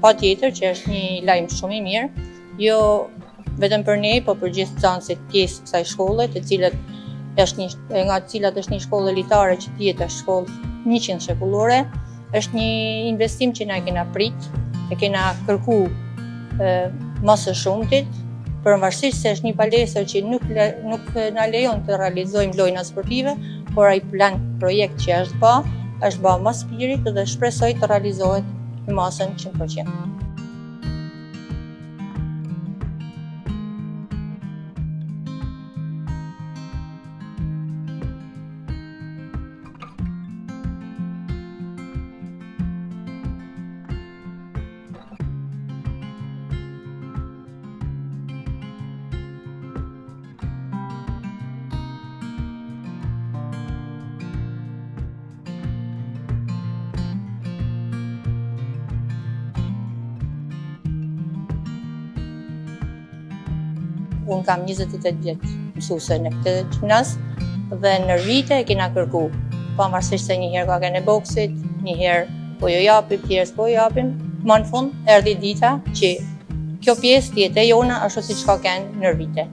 patjetër që është një lajm shumë i mirë, jo vetëm për ne, po për gjithë nxënësit pjesë kësaj shkolle, nga të cilat është një shkollë elitare që tjetër është shkollë 100 shekullore, është një investim që na kena prit, e kena kërku më së shumtit, përvarësisht se është një palestër që nuk na lejon të realizojmë lojna sportive, por ai projekt që është bë më spirit dhe shpresoj të realizohet në masën 100%. Unë kam 28 vjetë mësuese në këtë gjimnaz dhe në vite e kena kërku, pavarësisht se njëherë ka kene boksit, njëherë po jo japim, tjerës po jo japim, më në fund erdhi dita që kjo pjesë tjetë e jona ashtu siç ka kenë në vite.